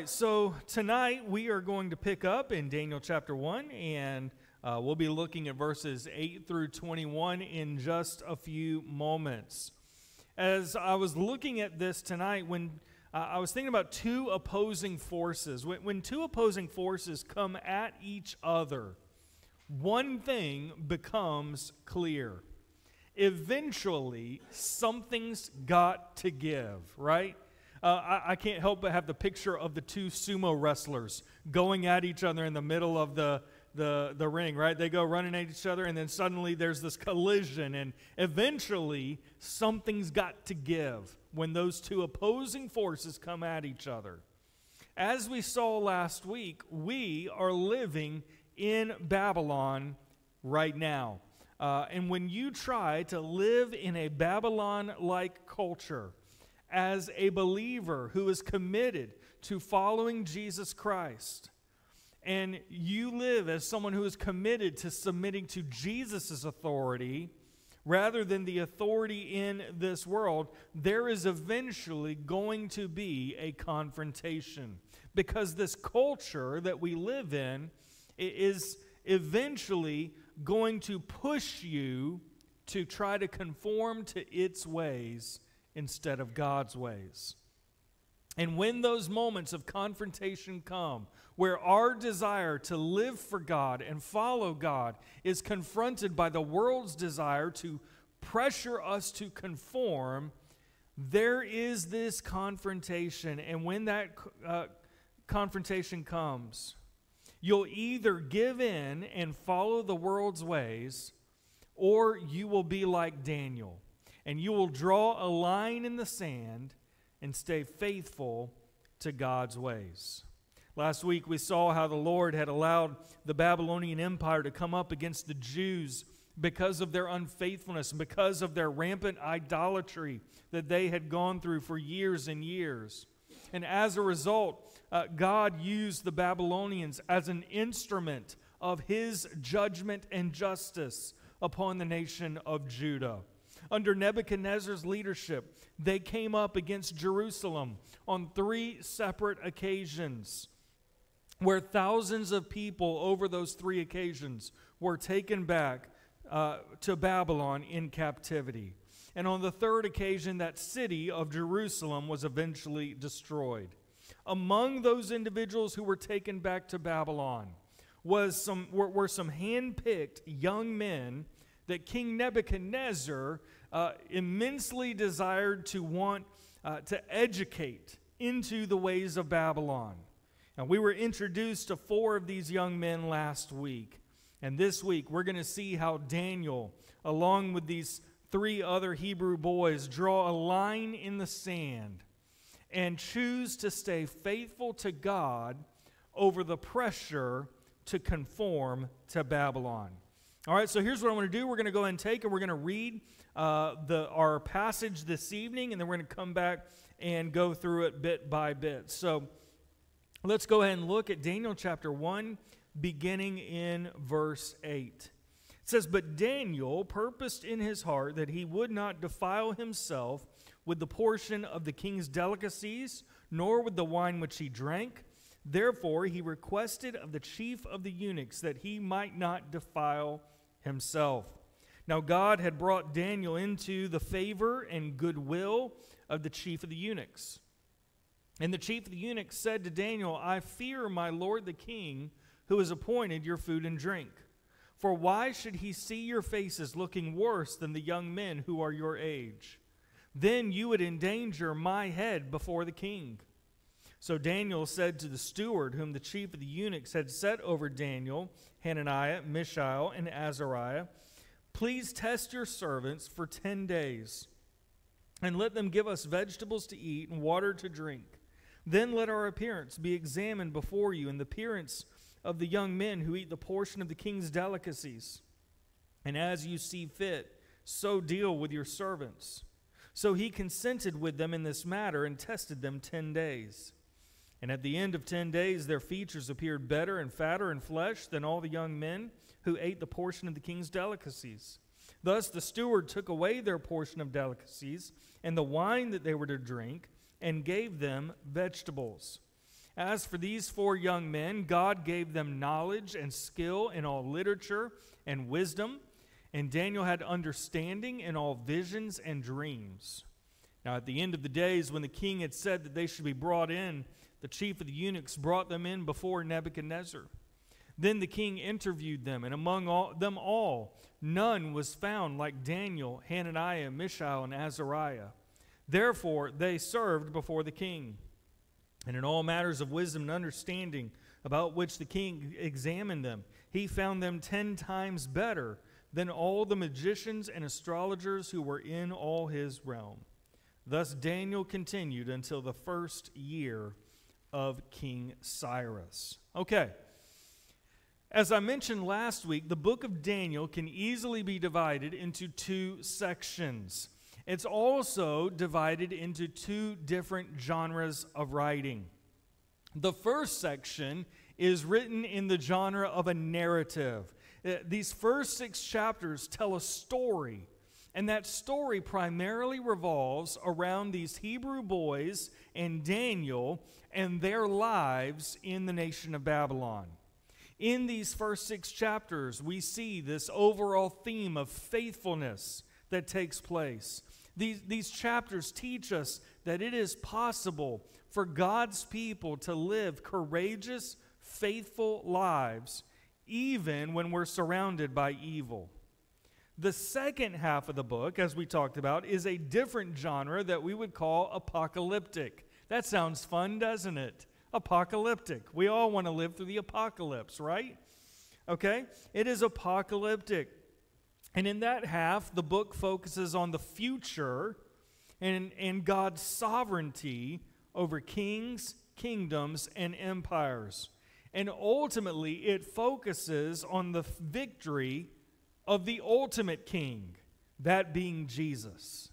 right, so tonight we are going to pick up in Daniel chapter 1, and we'll be looking at verses 8 through 21 in just a few moments. As I was looking at this tonight, when I was thinking about two opposing forces. When two opposing forces come at each other, one thing becomes clear. Eventually, something's got to give, right? I can't help but have the picture of the two sumo wrestlers going at each other in the middle of the ring, right? They go running at each other, and then suddenly there's this collision, and eventually something's got to give when those two opposing forces come at each other. As we saw last week, we are living in Babylon right now. And when you try to live in a Babylon-like culture, as a believer who is committed to following Jesus Christ, and you live as someone who is committed to submitting to Jesus' authority rather than the authority in this world, there is eventually going to be a confrontation. Because this culture that we live in is eventually going to push you to try to conform to its ways instead of God's ways. And when those moments of confrontation come, where our desire to live for God and follow God is confronted by the world's desire to pressure us to conform, there is this confrontation. And when that confrontation comes, you'll either give in and follow the world's ways, or you will be like Daniel. And you will draw a line in the sand and stay faithful to God's ways. Last week we saw how the Lord had allowed the Babylonian Empire to come up against the Jews because of their unfaithfulness, because of their rampant idolatry that they had gone through for years and years. And as a result, God used the Babylonians as an instrument of His judgment and justice upon the nation of Judah. Under Nebuchadnezzar's leadership, they came up against Jerusalem on 3 separate occasions, where thousands of people over those 3 occasions were taken back to Babylon in captivity. And on the 3rd occasion, that city of Jerusalem was eventually destroyed. Among those individuals who were taken back to Babylon were some hand-picked young men that King Nebuchadnezzar immensely desired to want to educate into the ways of Babylon. And we were introduced to 4 of these young men last week. And this week we're going to see how Daniel, along with these 3 other Hebrew boys, draw a line in the sand and choose to stay faithful to God over the pressure to conform to Babylon. All right, so here's what I want to do. We're going to go ahead and take and we're going to read our passage this evening, and then we're going to come back and go through it bit by bit. So let's go ahead and look at Daniel chapter 1, beginning in verse 8. It says, "But Daniel purposed in his heart that he would not defile himself with the portion of the king's delicacies, nor with the wine which he drank. Therefore he requested of the chief of the eunuchs that he might not defile himself. Now God had brought Daniel into the favor and goodwill of the chief of the eunuchs. And the chief of the eunuchs said to Daniel, I fear my lord the king, who has appointed your food and drink. For why should he see your faces looking worse than the young men who are your age? Then you would endanger my head before the king. So Daniel said to the steward, whom the chief of the eunuchs had set over Daniel, Hananiah, Mishael, and Azariah, Please test your servants for 10 days, and let them give us vegetables to eat and water to drink. Then let our appearance be examined before you, and the appearance of the young men who eat the portion of the king's delicacies. And as you see fit, so deal with your servants. So he consented with them in this matter and tested them 10 days. And at the end of 10 days, their features appeared better and fatter in flesh than all the young men who ate the portion of the king's delicacies. Thus the steward took away their portion of delicacies and the wine that they were to drink, and gave them vegetables. As for these 4 young men, God gave them knowledge and skill in all literature and wisdom, and Daniel had understanding in all visions and dreams. Now at the end of the days, when the king had said that they should be brought in, the chief of the eunuchs brought them in before Nebuchadnezzar. Then the king interviewed them, and among them all, none was found like Daniel, Hananiah, Mishael, and Azariah. Therefore they served before the king. And in all matters of wisdom and understanding about which the king examined them, he found them 10 times better than all the magicians and astrologers who were in all his realm. Thus Daniel continued until the 1st year of King Cyrus. Okay. As I mentioned last week, the book of Daniel can easily be divided into 2 sections. It's also divided into 2 different genres of writing. The first section is written in the genre of a narrative. These first 6 chapters tell a story, and that story primarily revolves around these Hebrew boys and Daniel and their lives in the nation of Babylon. In these first 6 chapters, we see this overall theme of faithfulness that takes place. These chapters teach us that it is possible for God's people to live courageous, faithful lives, even when we're surrounded by evil. The second half of the book, as we talked about, is a different genre that we would call apocalyptic. That sounds fun, doesn't it? Apocalyptic. We all want to live through the apocalypse, right? Okay? It is apocalyptic. And in that half, the book focuses on the future and God's sovereignty over kings, kingdoms, and empires. And ultimately, it focuses on the victory of the ultimate king, that being Jesus.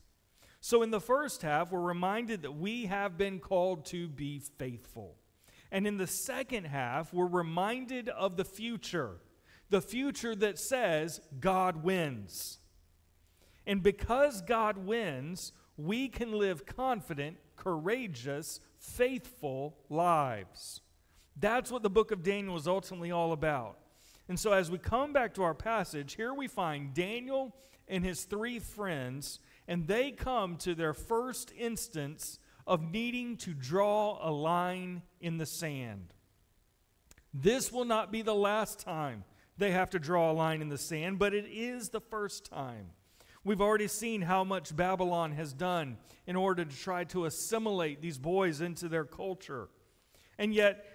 So in the first half, we're reminded that we have been called to be faithful. And in the second half, we're reminded of the future that says God wins. And because God wins, we can live confident, courageous, faithful lives. That's what the book of Daniel is ultimately all about. And so as we come back to our passage, here we find Daniel and his 3 friends, and they come to their first instance of needing to draw a line in the sand. This will not be the last time they have to draw a line in the sand, but it is the first time. We've already seen how much Babylon has done in order to try to assimilate these boys into their culture. And yet,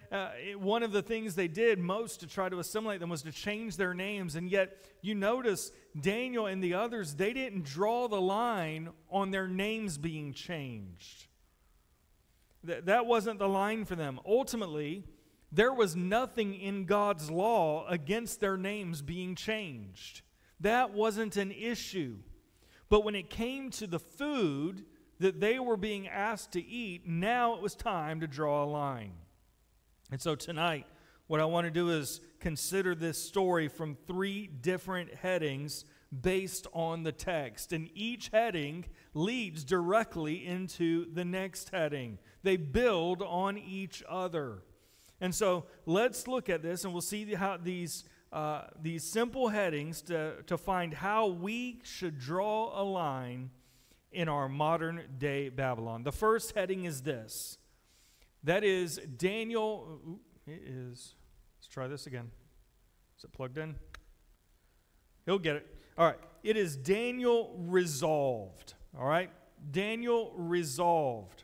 one of the things they did most to try to assimilate them was to change their names. And yet, you notice Daniel and the others, they didn't draw the line on their names being changed. That wasn't the line for them. Ultimately, there was nothing in God's law against their names being changed. That wasn't an issue. But when it came to the food that they were being asked to eat, now it was time to draw a line. And so tonight, what I want to do is consider this story from 3 different headings based on the text. And each heading leads directly into the next heading. They build on each other. And so let's look at this, and we'll see how these simple headings to find how we should draw a line in our modern day Babylon. The first heading is this. That is Daniel. Let's try this again. Is it plugged in? He'll get it. All right. It is Daniel resolved. All right. Daniel resolved.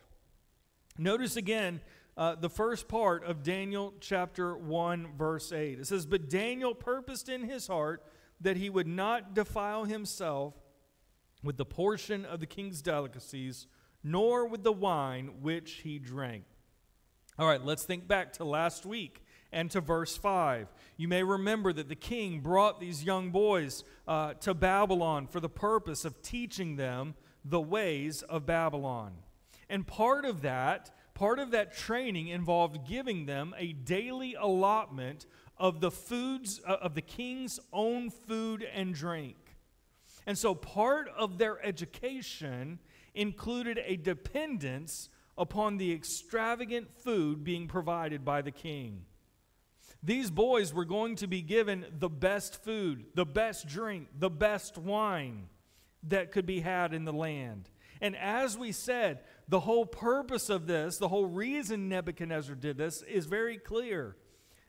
Notice again the first part of Daniel chapter 1, verse 8. It says, "But Daniel purposed in his heart that he would not defile himself with the portion of the king's delicacies, nor with the wine which he drank." All right, let's think back to last week and to verse 5. You may remember that the king brought these young boys to Babylon for the purpose of teaching them the ways of Babylon. And part of that training involved giving them a daily allotment of the foods of the king's own food and drink. And so part of their education included a dependence upon the extravagant food being provided by the king. These boys were going to be given the best food, the best drink, the best wine that could be had in the land. And as we said, the whole purpose of this, the whole reason Nebuchadnezzar did this is very clear.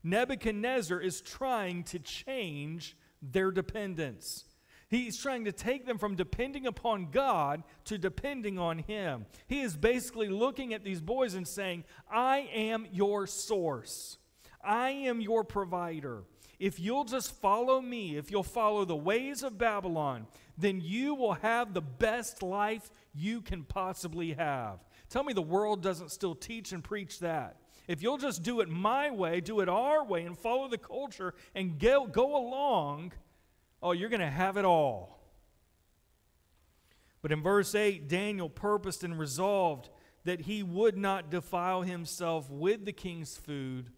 Nebuchadnezzar is trying to change their dependence. He's trying to take them from depending upon God to depending on Him. He is basically looking at these boys and saying, I am your source. I am your provider. If you'll just follow me, if you'll follow the ways of Babylon, then you will have the best life you can possibly have. Tell me the world doesn't still teach and preach that. If you'll just do it my way, do it our way, and follow the culture and go along, oh, you're going to have it all. But in verse 8, Daniel purposed and resolved that he would not defile himself with the king's food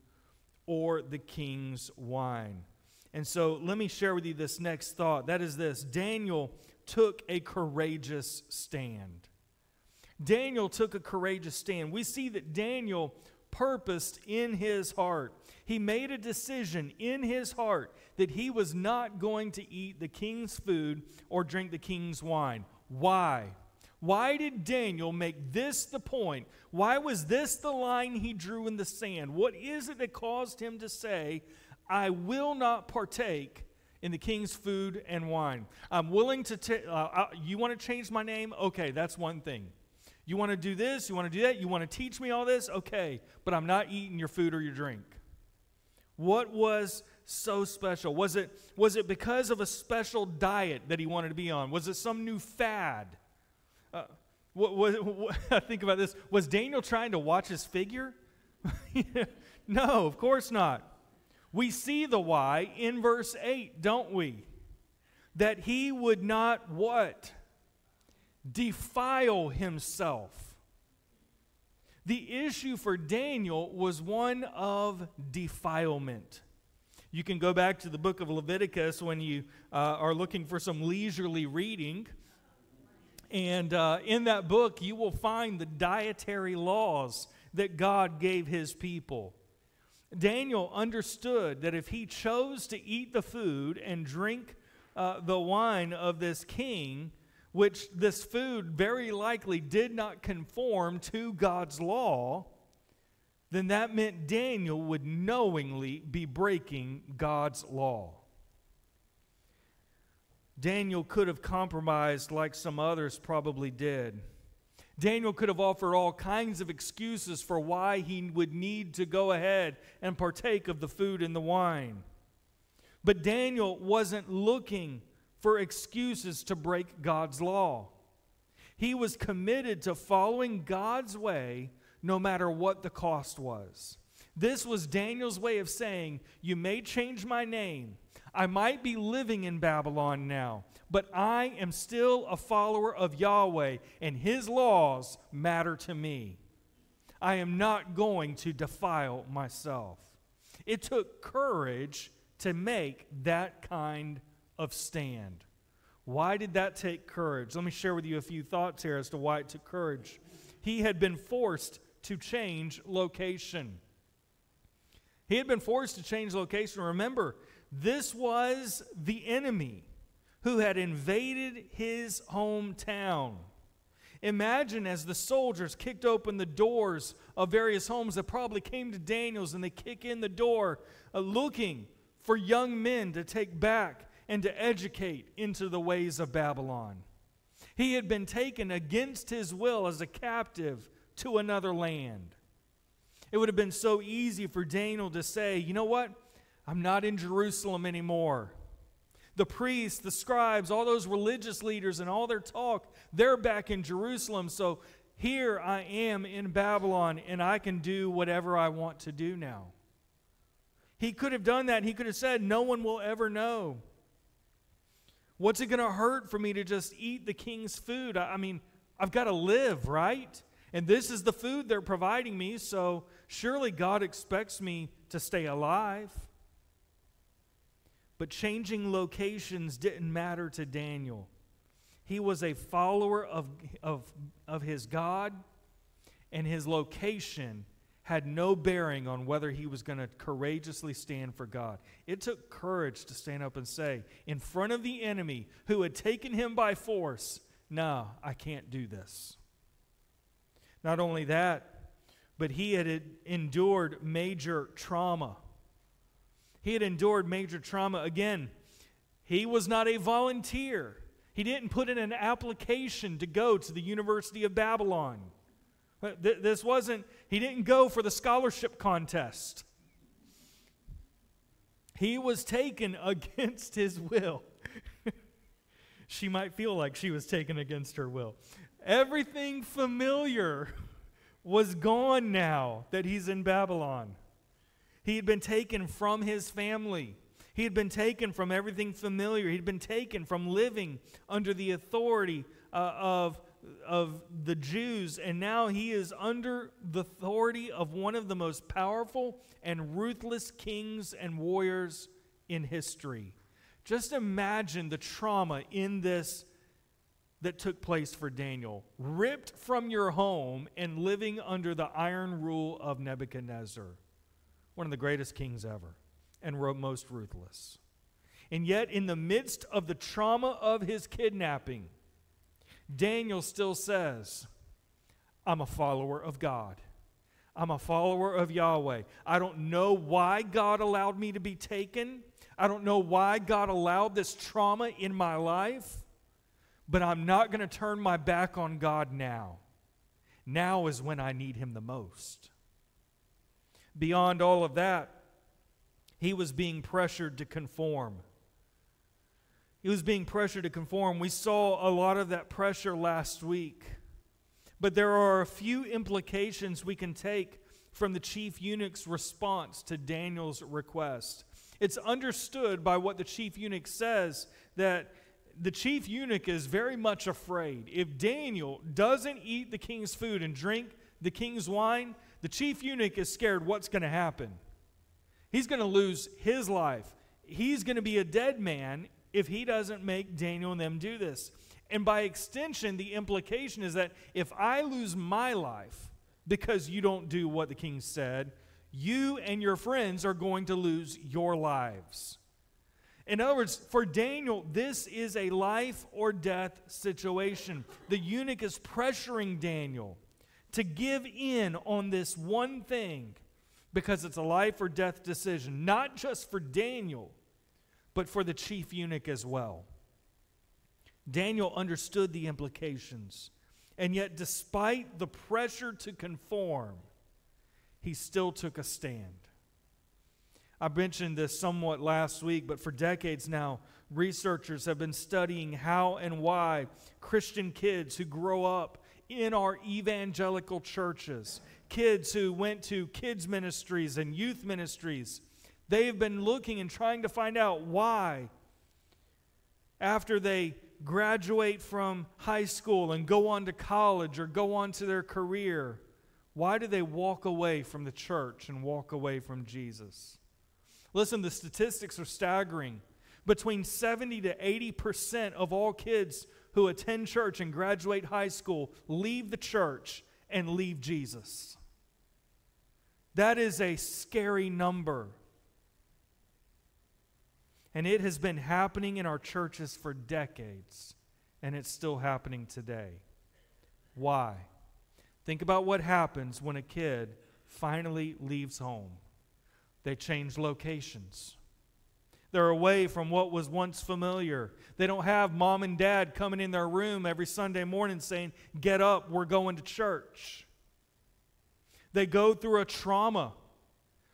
or the king's wine. And so let me share with you this next thought. That is this: Daniel took a courageous stand. Daniel took a courageous stand. We see that Daniel purposed in his heart. He made a decision in his heart that he was not going to eat the king's food or drink the king's wine. Why? Why did Daniel make this the point? Why was this the line he drew in the sand? What is it that caused him to say, I will not partake in the king's food and wine? I'm willing to, you want to change my name? Okay, that's one thing. You want to do this? You want to do that? You want to teach me all this? Okay, but I'm not eating your food or your drink. What was so special? Was it because of a special diet that he wanted to be on? Was it some new fad? Think about this. Was Daniel trying to watch his figure? No, of course not. We see the why in verse 8, don't we? That he would not what? Defile himself. The issue for Daniel was one of defilement. You can go back to the book of Leviticus when you are looking for some leisurely reading. And in that book, you will find the dietary laws that God gave his people. Daniel understood that if he chose to eat the food and drink the wine of this king, which this food very likely did not conform to God's law, then that meant Daniel would knowingly be breaking God's law. Daniel could have compromised like some others probably did. Daniel could have offered all kinds of excuses for why he would need to go ahead and partake of the food and the wine. But Daniel wasn't looking for excuses to break God's law. He was committed to following God's way no matter what the cost was. This was Daniel's way of saying, you may change my name. I might be living in Babylon now, but I am still a follower of Yahweh, and His laws matter to me. I am not going to defile myself. It took courage to make that kind of stand. Why did that take courage? Let me share with you a few thoughts here as to why it took courage. He had been forced to change location. He had been forced to change location. Remember, this was the enemy who had invaded his hometown. Imagine as the soldiers kicked open the doors of various homes that probably came to Daniel's, and they kick in the door looking for young men to take back and to educate into the ways of Babylon. He had been taken against his will as a captive to another land. It would have been so easy for Daniel to say, you know what? I'm not in Jerusalem anymore. The priests, the scribes, all those religious leaders and all their talk, they're back in Jerusalem. So here I am in Babylon, and I can do whatever I want to do now. He could have done that. He could have said, no one will ever know. What's it going to hurt for me to just eat the king's food? I mean, I've got to live, right? And this is the food they're providing me, so surely God expects me to stay alive. But changing locations didn't matter to Daniel. He was a follower of his God, and his location had no bearing on whether he was going to courageously stand for God. It took courage to stand up and say, in front of the enemy who had taken him by force, no, I can't do this. Not only that, but he had endured major trauma. He had endured major trauma. Again, he was not a volunteer. He didn't put in an application to go to the University of Babylon. This wasn't, he didn't go for the scholarship contest. He was taken against his will. She might feel like she was taken against her will. Everything familiar was gone now that he's in Babylon. He had been taken from his family. He had been taken from everything familiar. He'd been taken from living under the authority of the Jews, and now he is under the authority of one of the most powerful and ruthless kings and warriors in history. Just imagine the trauma in this that took place for Daniel. Ripped from your home and living under the iron rule of Nebuchadnezzar, one of the greatest kings ever and most ruthless. And yet, in the midst of the trauma of his kidnapping, Daniel still says, I'm a follower of God. I'm a follower of Yahweh. I don't know why God allowed me to be taken. I don't know why God allowed this trauma in my life, but I'm not going to turn my back on God now. Now is when I need him the most. Beyond all of that, he was being pressured to conform. He was being pressured to conform. We saw a lot of that pressure last week. But there are a few implications we can take from the chief eunuch's response to Daniel's request. It's understood by what the chief eunuch says that the chief eunuch is very much afraid. If Daniel doesn't eat the king's food and drink the king's wine, the chief eunuch is scared what's going to happen. He's going to lose his life. He's going to be a dead man if he doesn't make Daniel and them do this. And by extension, the implication is that if I lose my life because you don't do what the king said, you and your friends are going to lose your lives. In other words, for Daniel, this is a life or death situation. The eunuch is pressuring Daniel to give in on this one thing because it's a life or death decision, not just for Daniel, but for the chief eunuch as well. Daniel understood the implications, and yet despite the pressure to conform, he still took a stand. I mentioned this somewhat last week, but for decades now, researchers have been studying how and why Christian kids who grow up in our evangelical churches, kids who went to kids ministries and youth ministries, they have been looking and trying to find out why, after they graduate from high school and go on to college or go on to their career, why do they walk away from the church and walk away from Jesus? Listen, the statistics are staggering. Between 70 to 80% of all kids who attend church and graduate high school leave the church and leave Jesus. That is a scary number. And it has been happening in our churches for decades, and it's still happening today. Why? Think about what happens when a kid finally leaves home. They change locations. They're away from what was once familiar. They don't have mom and dad coming in their room every Sunday morning saying, "Get up, we're going to church." They go through a trauma.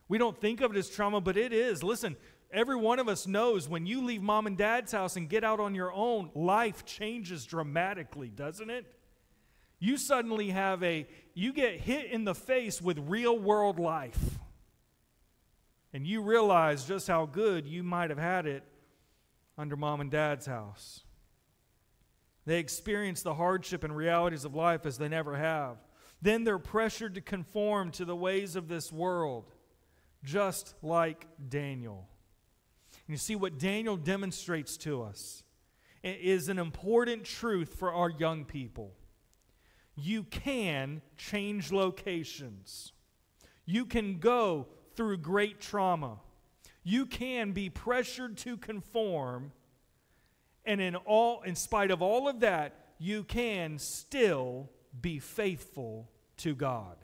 We don't think of it as trauma, but it is. Listen, every one of us knows when you leave mom and dad's house and get out on your own, life changes dramatically, doesn't it? You suddenly you get hit in the face with real world life. And you realize just how good you might have had it under mom and dad's house. They experience the hardship and realities of life as they never have. Then they're pressured to conform to the ways of this world, just like Daniel. And you see, what Daniel demonstrates to us is an important truth for our young people. You can change locations. You can go through great trauma. You can be pressured to conform, and in spite of all of that, you can still be faithful to God.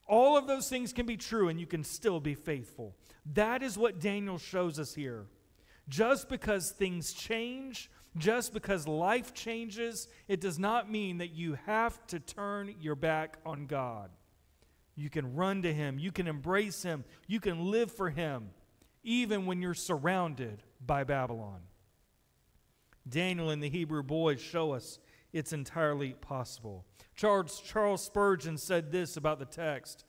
All of those things can be true, and you can still be faithful. That is what Daniel shows us here. Just because things change, just because life changes, it does not mean that you have to turn your back on God. You can run to Him. You can embrace Him. You can live for Him, even when you're surrounded by Babylon. Daniel and the Hebrew boys show us it's entirely possible. Charles Spurgeon said this about the text.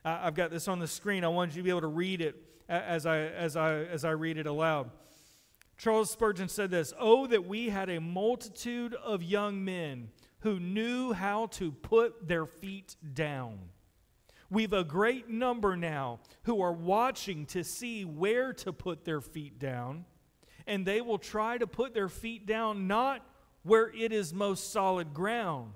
I've got this on the screen. I want you to be able to read it as I read it aloud. Charles Spurgeon said this: "Oh, that we had a multitude of young men who knew how to put their feet down. We've a great number now who are watching to see where to put their feet down, and they will try to put their feet down not where it is most solid ground,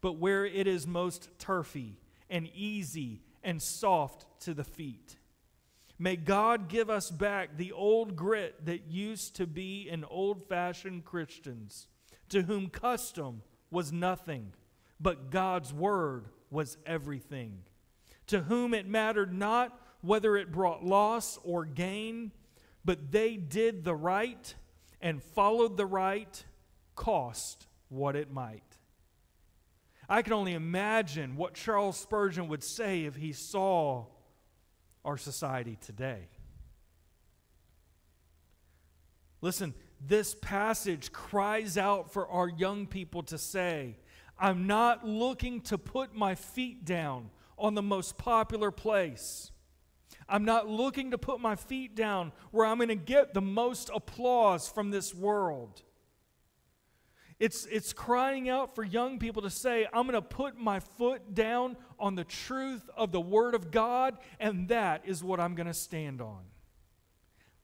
but where it is most turfy and easy and soft to the feet. May God give us back the old grit that used to be in old-fashioned Christians, to whom custom was nothing, but God's word was everything, to whom it mattered not whether it brought loss or gain, but they did the right and followed the right, cost what it might." I can only imagine what Charles Spurgeon would say if he saw our society today. Listen, this passage cries out for our young people to say, I'm not looking to put my feet down on the most popular place. I'm not looking to put my feet down where I'm going to get the most applause from this world. It's crying out for young people to say, I'm going to put my foot down on the truth of the Word of God, and that is what I'm going to stand on.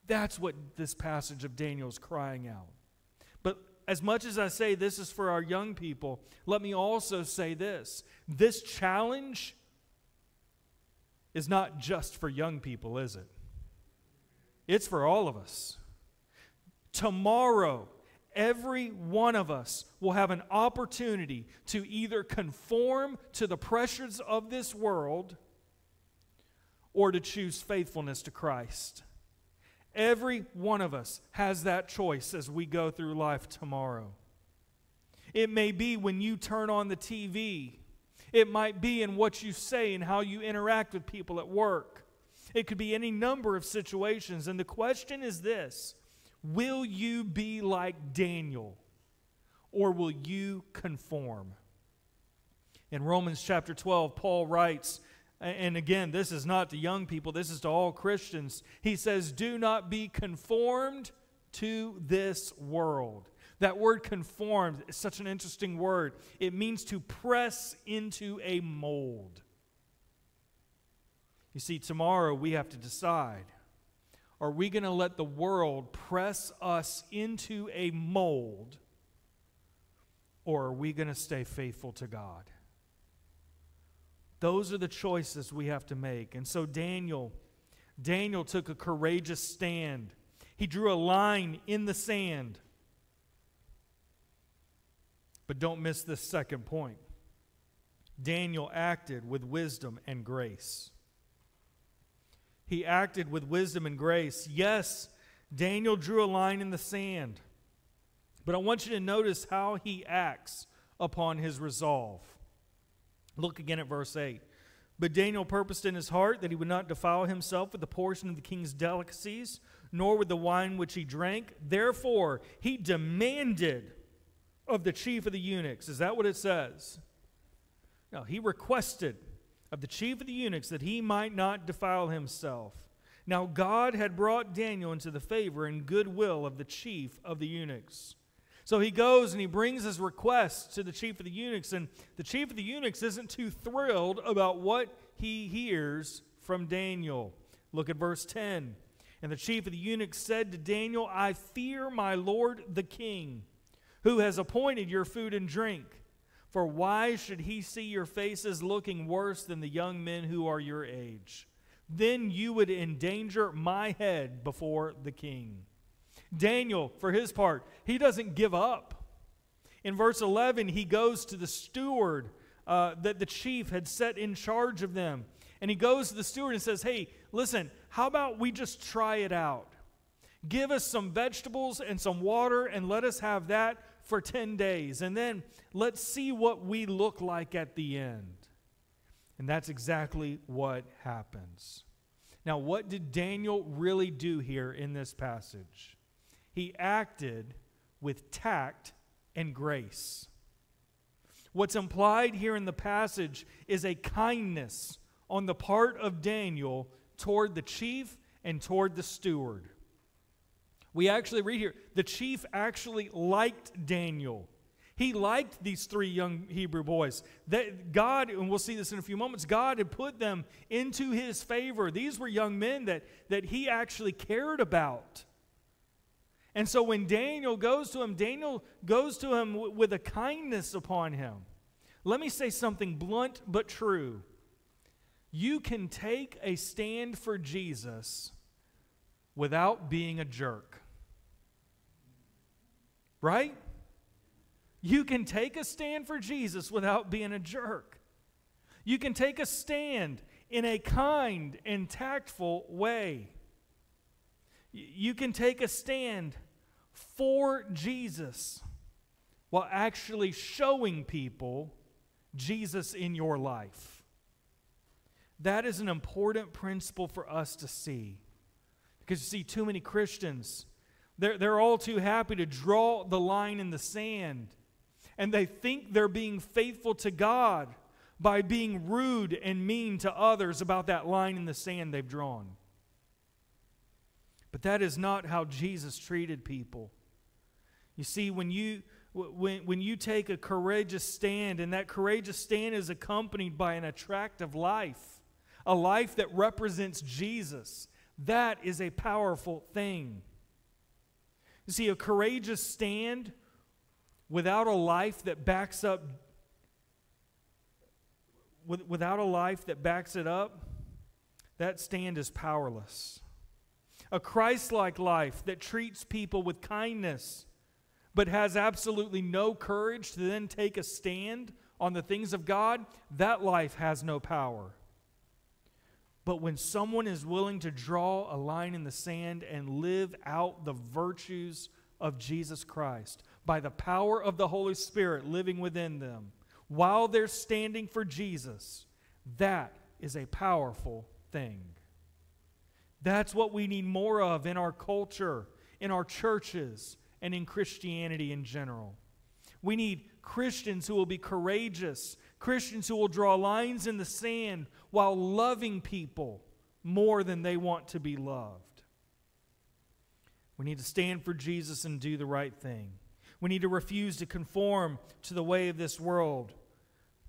That's what this passage of Daniel is crying out. But as much as I say this is for our young people, let me also say this. This challenge is not just for young people, is it? It's for all of us. Tomorrow, every one of us will have an opportunity to either conform to the pressures of this world or to choose faithfulness to Christ. Every one of us has that choice as we go through life tomorrow. It may be when you turn on the TV. It might be in what you say and how you interact with people at work. It could be any number of situations. And the question is this: will you be like Daniel, or will you conform? In Romans chapter 12, Paul writes, and again, this is not to young people, this is to all Christians. He says, do not be conformed to this world. That word conformed is such an interesting word. It means to press into a mold. You see, tomorrow we have to decide, are we going to let the world press us into a mold, or are we going to stay faithful to God? Those are the choices we have to make. And so Daniel took a courageous stand. He drew a line in the sand. But don't miss this second point. Daniel acted with wisdom and grace. He acted with wisdom and grace. Yes, Daniel drew a line in the sand. But I want you to notice how he acts upon his resolve. Look again at verse 8. But Daniel purposed in his heart that he would not defile himself with the portion of the king's delicacies, nor with the wine which he drank. Therefore, he demanded of the chief of the eunuchs. Is that what it says? No, he requested of the chief of the eunuchs that he might not defile himself. Now God had brought Daniel into the favor and goodwill of the chief of the eunuchs. So he goes and he brings his request to the chief of the eunuchs, and the chief of the eunuchs isn't too thrilled about what he hears from Daniel. Look at verse 10. And the chief of the eunuchs said to Daniel, I fear my lord the king, who has appointed your food and drink. For why should he see your faces looking worse than the young men who are your age? Then you would endanger my head before the king." Daniel, for his part, he doesn't give up. In verse 11, he goes to the steward that the chief had set in charge of them. And he goes to the steward and says, "Hey, listen, how about we just try it out? Give us some vegetables and some water and let us have that for 10 days. And then let's see what we look like at the end." And that's exactly what happens. Now, what did Daniel really do here in this passage? He acted with tact and grace. What's implied here in the passage is a kindness on the part of Daniel toward the chief and toward the steward. We actually read here, the chief actually liked Daniel. He liked these three young Hebrew boys. That God, and we'll see this in a few moments, God had put them into his favor. These were young men that he actually cared about. And so when Daniel goes to him with a kindness upon him. Let me say something blunt but true. You can take a stand for Jesus without being a jerk. Right? You can take a stand for Jesus without being a jerk. You can take a stand in a kind and tactful way. You can take a stand for Jesus while actually showing people Jesus in your life. That is an important principle for us to see. Because you see, too many Christians, they're all too happy to draw the line in the sand. And they think they're being faithful to God by being rude and mean to others about that line in the sand they've drawn. But that is not how Jesus treated people. You see, when you take a courageous stand, and that courageous stand is accompanied by an attractive life, a life that represents Jesus, that is a powerful thing. You see, a courageous stand without a life that backs up, without a life that backs it up, that stand is powerless. A Christ-like life that treats people with kindness but has absolutely no courage to then take a stand on the things of God, that life has no power. But when someone is willing to draw a line in the sand and live out the virtues of Jesus Christ by the power of the Holy Spirit living within them while they're standing for Jesus, that is a powerful thing. That's what we need more of in our culture, in our churches, and in Christianity in general. We need Christians who will be courageous, Christians who will draw lines in the sand while loving people more than they want to be loved. We need to stand for Jesus and do the right thing. We need to refuse to conform to the way of this world,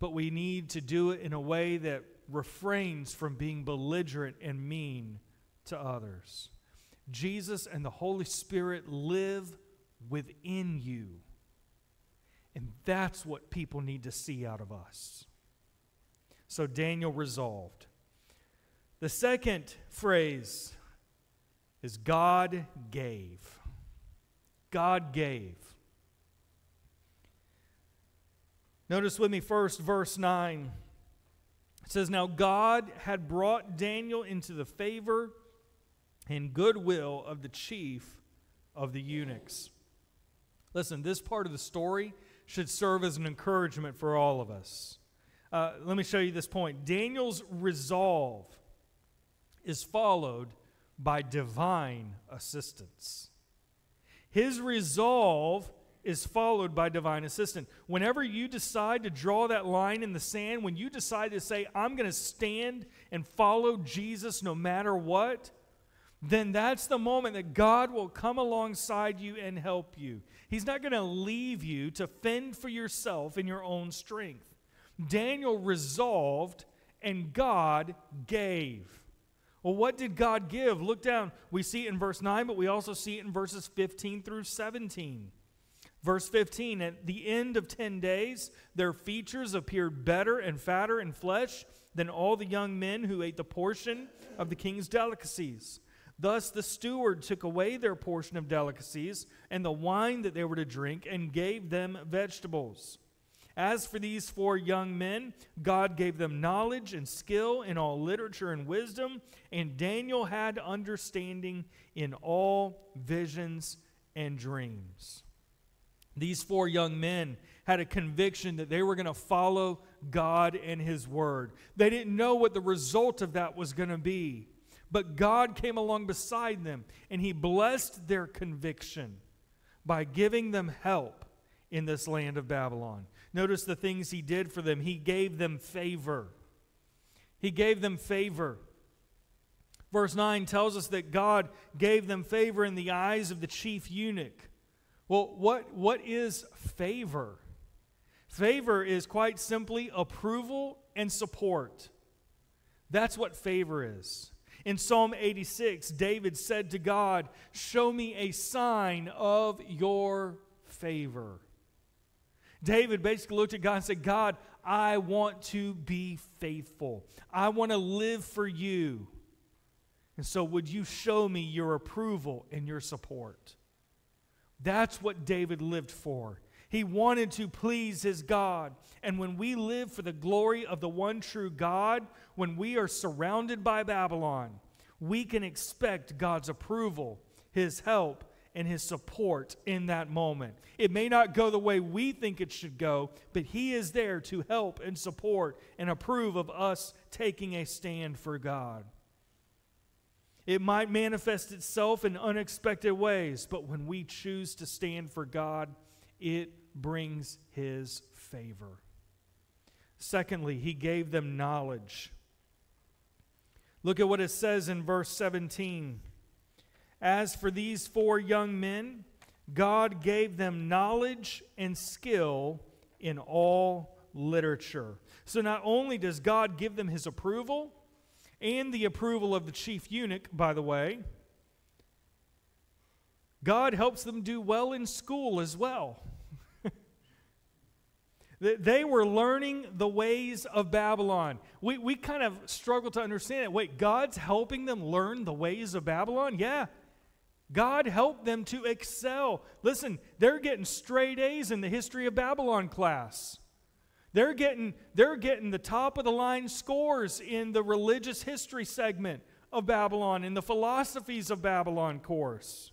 but we need to do it in a way that refrains from being belligerent and mean to others. Jesus and the Holy Spirit live within you. And that's what people need to see out of us. So Daniel resolved. The second phrase is God gave. God gave. Notice with me first verse 9. It says, "Now God had brought Daniel into the favor and goodwill of the chief of the eunuchs." Listen, this part of the story should serve as an encouragement for all of us. Let me show you this point. Daniel's resolve is followed by divine assistance. His resolve is followed by divine assistance. Whenever you decide to draw that line in the sand, when you decide to say, "I'm going to stand and follow Jesus no matter what," then that's the moment that God will come alongside you and help you. He's not going to leave you to fend for yourself in your own strength. Daniel resolved, and God gave. Well, what did God give? Look down. We see it in verse 9, but we also see it in verses 15 through 17. Verse 15, at the end of 10 days, their features appeared better and fatter in flesh than all the young men who ate the portion of the king's delicacies. Thus the steward took away their portion of delicacies and the wine that they were to drink and gave them vegetables. As for these 4 young men, God gave them knowledge and skill in all literature and wisdom, and Daniel had understanding in all visions and dreams. These 4 young men had a conviction that they were going to follow God and His Word. They didn't know what the result of that was going to be, but God came along beside them, and He blessed their conviction by giving them help in this land of Babylon. Notice the things He did for them. He gave them favor. He gave them favor. Verse 9 tells us that God gave them favor in the eyes of the chief eunuch. Well, what is favor? Favor is quite simply approval and support. That's what favor is. In Psalm 86, David said to God, "Show me a sign of your favor." David basically looked at God and said, "God, I want to be faithful. I want to live for you. And so would you show me your approval and your support?" That's what David lived for. He wanted to please his God. And when we live for the glory of the one true God, when we are surrounded by Babylon, we can expect God's approval, His help, and His support in that moment. It may not go the way we think it should go, but He is there to help and support and approve of us taking a stand for God. It might manifest itself in unexpected ways, but when we choose to stand for God, it brings His favor. Secondly, He gave them knowledge. Look at what it says in verse 17. As for these 4 young men, God gave them knowledge and skill in all literature. So not only does God give them His approval, and the approval of the chief eunuch, by the way, God helps them do well in school as well. They were learning the ways of Babylon. We kind of struggle to understand it. Wait, God's helping them learn the ways of Babylon? Yeah. God helped them to excel. Listen, they're getting straight A's in the history of Babylon class. They're getting the top of the line scores in the religious history segment of Babylon, in the philosophies of Babylon course.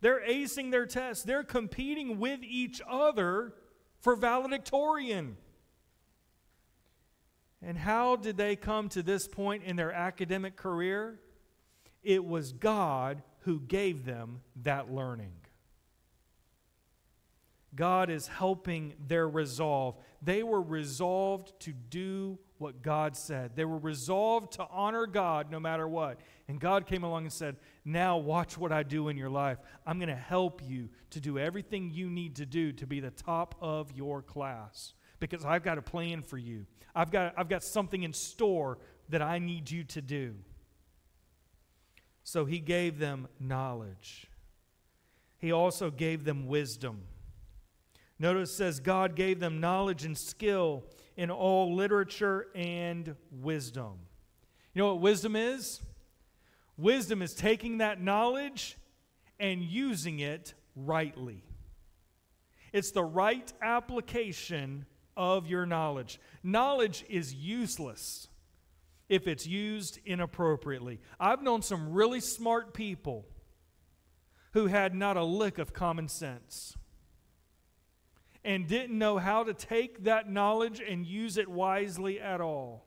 They're acing their tests. They're competing with each other for valedictorian. And how did they come to this point in their academic career? It was God who gave them that learning. God is helping their resolve. They were resolved to do what God said. They were resolved to honor God no matter what. And God came along and said, "Now watch what I do in your life. I'm going to help you to do everything you need to do to be the top of your class, because I've got a plan for you. I've got something in store that I need you to do." So He gave them knowledge. He also gave them wisdom. Notice it says God gave them knowledge and skill in all literature and wisdom. You know what wisdom is? Wisdom is taking that knowledge and using it rightly. It's the right application of your knowledge. Knowledge is useless if it's used inappropriately. I've known some really smart people who had not a lick of common sense and didn't know how to take that knowledge and use it wisely at all.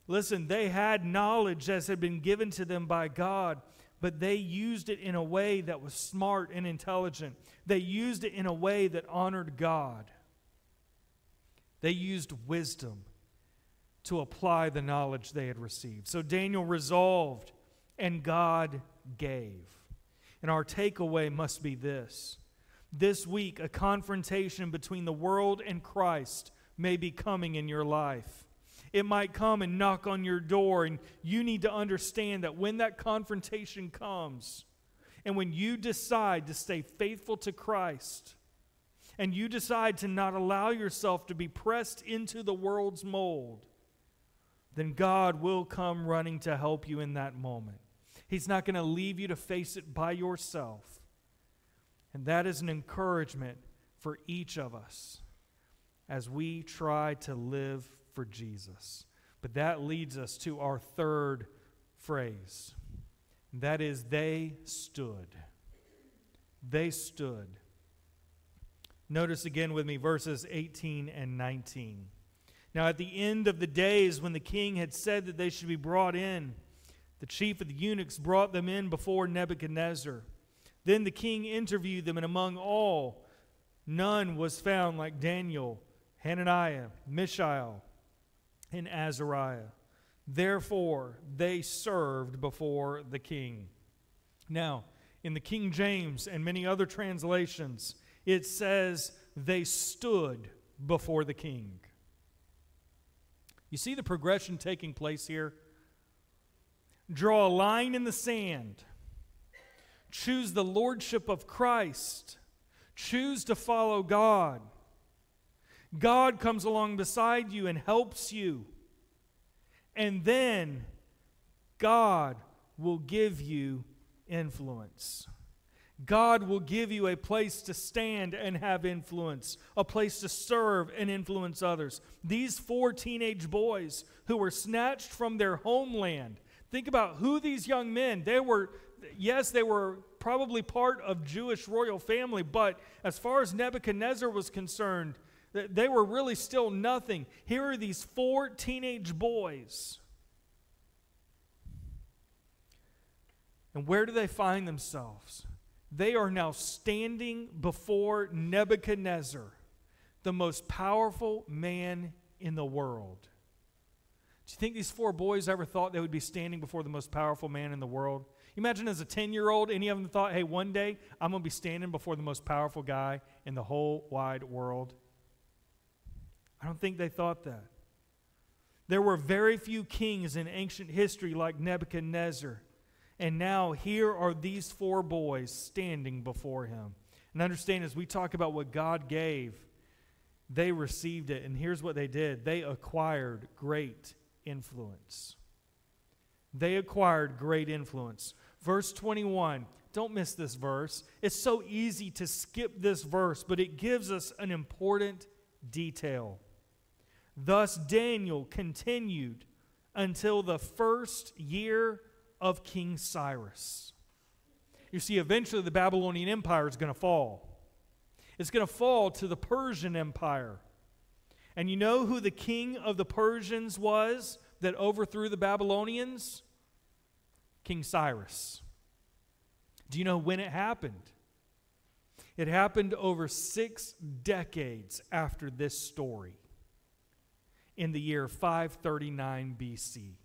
Listen, they had knowledge as had been given to them by God, but they used it in a way that was smart and intelligent. They used it in a way that honored God. They used wisdom to apply the knowledge they had received. So Daniel resolved, and God gave. And our takeaway must be this. This week, a confrontation between the world and Christ may be coming in your life. It might come and knock on your door, and you need to understand that when that confrontation comes, And when you decide to stay faithful to Christ, and you decide to not allow yourself to be pressed into the world's mold, then God will come running to help you in that moment. He's not going to leave you to face it by yourself. And that is an encouragement for each of us as we try to live for Jesus. But that leads us to our third phrase. That is, they stood. They stood. Notice again with me verses 18 and 19. Now at the end of the days when the king had said that they should be brought in, the chief of the eunuchs brought them in before Nebuchadnezzar. Then the king interviewed them, and among all, none was found like Daniel, Hananiah, Mishael, and Azariah. Therefore, they served before the king. Now, in the King James and many other translations, it says they stood before the king. You see the progression taking place here? Draw a line in the sand. Choose the lordship of Christ. Choose to follow God. God comes along beside you and helps you. And then God will give you influence. God will give you a place to stand and have influence, a place to serve and influence others. These 4 teenage boys who were snatched from their homeland, think about who these young men, they were probably part of Jewish royal family, but as far as Nebuchadnezzar was concerned, they were really still nothing. Here are these 4 teenage boys. And where do they find themselves? They are now standing before Nebuchadnezzar, the most powerful man in the world. Do you think these 4 boys ever thought they would be standing before the most powerful man in the world? You imagine as a 10-year-old, any of them thought, hey, one day I'm going to be standing before the most powerful guy in the whole wide world? I don't think they thought that. There were very few kings in ancient history like Nebuchadnezzar. And now here are these 4 boys standing before him. And understand, as we talk about what God gave, they received it. And here's what they did. They acquired great influence. They acquired great influence. Verse 21, don't miss this verse. It's so easy to skip this verse, but it gives us an important detail. Thus Daniel continued until the first year of King Cyrus. You see, eventually the Babylonian Empire is going to fall. It's going to fall to the Persian Empire. And you know who the king of the Persians was that overthrew the Babylonians? King Cyrus. Do you know when it happened? It happened over 6 decades after this story, in the year 539 BC.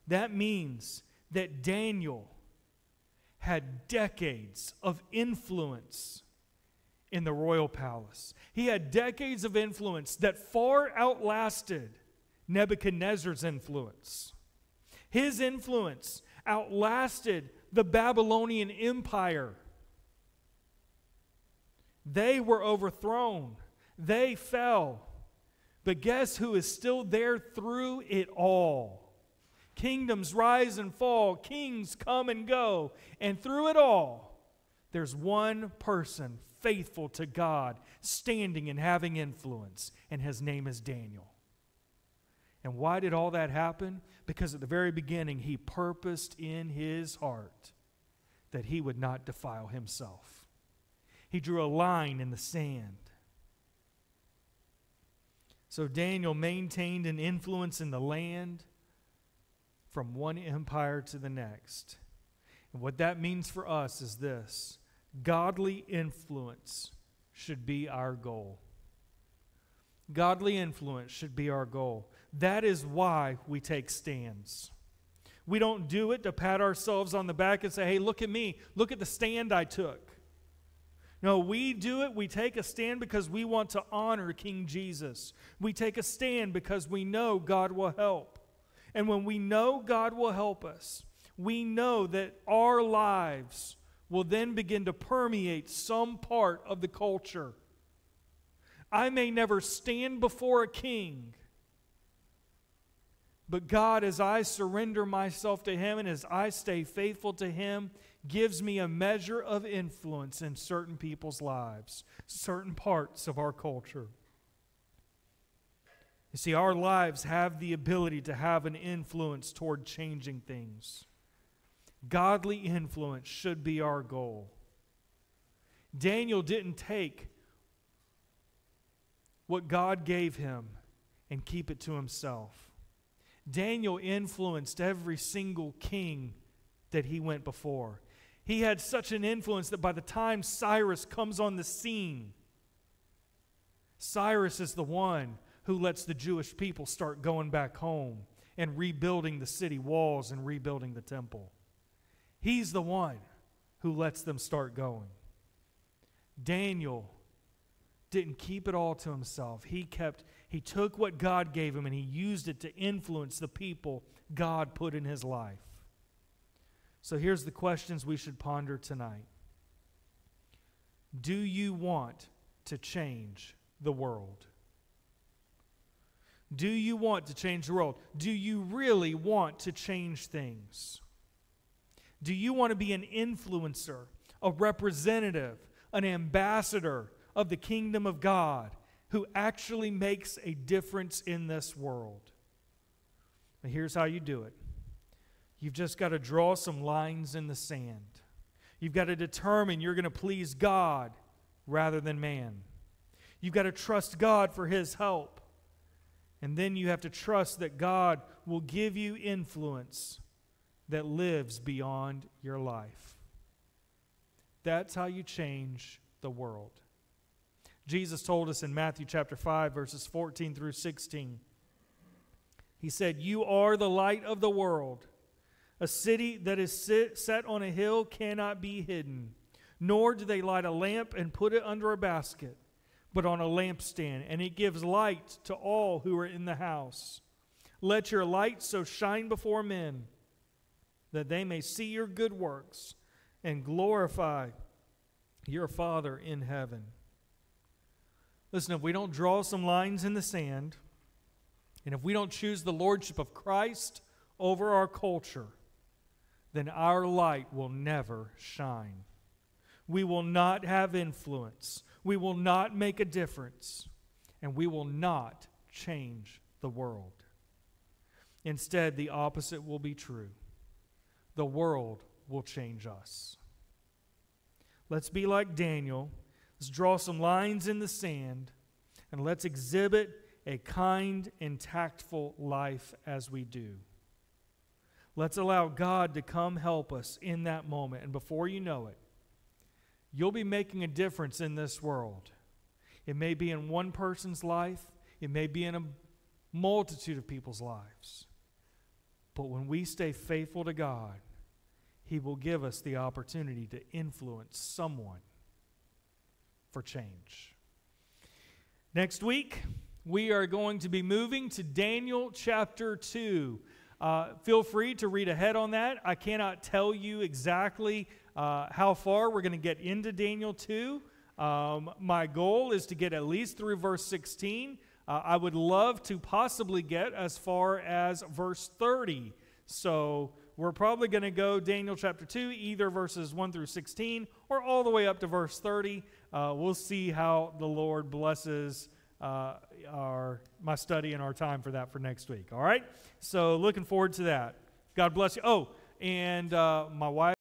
That means that Daniel had decades of influence in the royal palace. He had decades of influence that far outlasted Nebuchadnezzar's influence. His influence outlasted the Babylonian Empire. They were overthrown. They fell. But guess who is still there through it all? Kingdoms rise and fall. Kings come and go. And through it all, there's one person faithful to God, standing and having influence, and his name is Daniel. And why did all that happen? Because at the very beginning, he purposed in his heart that he would not defile himself. He drew a line in the sand. So Daniel maintained an influence in the land from one empire to the next. And what that means for us is this: godly influence should be our goal. Godly influence should be our goal. That is why we take stands. We don't do it to pat ourselves on the back and say, hey, look at me. Look at the stand I took. No, we do it. We take a stand because we want to honor King Jesus. We take a stand because we know God will help. And when we know God will help us, we know that our lives will then begin to permeate some part of the culture. I may never stand before a king, but God, as I surrender myself to Him and as I stay faithful to Him, gives me a measure of influence in certain people's lives, certain parts of our culture. You see, our lives have the ability to have an influence toward changing things. Godly influence should be our goal. Daniel didn't take what God gave him and keep it to himself. Daniel influenced every single king that he went before. He had such an influence that by the time Cyrus comes on the scene, Cyrus is the one who lets the Jewish people start going back home and rebuilding the city walls and rebuilding the temple. He's the one who lets them start going. Daniel didn't keep it all to himself. He took what God gave him and he used it to influence the people God put in his life. So here's the questions we should ponder tonight. Do you want to change the world? Do you want to change the world? Do you really want to change things? Do you want to be an influencer, a representative, an ambassador of the kingdom of God who actually makes a difference in this world? Now, here's how you do it. You've just got to draw some lines in the sand. You've got to determine you're going to please God rather than man. You've got to trust God for His help. And then you have to trust that God will give you influence that lives beyond your life. That's how you change the world. Jesus told us in Matthew chapter 5, verses 14 through 16. He said, "You are the light of the world. A city that is set on a hill cannot be hidden, nor do they light a lamp and put it under a basket, but on a lampstand, and it gives light to all who are in the house. Let your light so shine before men that they may see your good works and glorify your Father in heaven." Listen, if we don't draw some lines in the sand, and if we don't choose the lordship of Christ over our culture, then our light will never shine. We will not have influence. We will not make a difference. And we will not change the world. Instead, the opposite will be true. The world will change us. Let's be like Daniel. Let's draw some lines in the sand, and let's exhibit a kind and tactful life as we do. Let's allow God to come help us in that moment, and before you know it, you'll be making a difference in this world. It may be in one person's life, it may be in a multitude of people's lives. But when we stay faithful to God, He will give us the opportunity to influence someone for change. Next week, we are going to be moving to Daniel chapter 2. Feel free to read ahead on that. I cannot tell you exactly how far we're going to get into Daniel 2. My goal is to get at least through verse 16. I would love to possibly get as far as verse 30. So we're probably going to go Daniel chapter 2, either verses 1 through 16 or all the way up to verse 30. We'll see how the Lord blesses my study and our time for that for next week. All right? So looking forward to that. God bless you. Oh, and my wife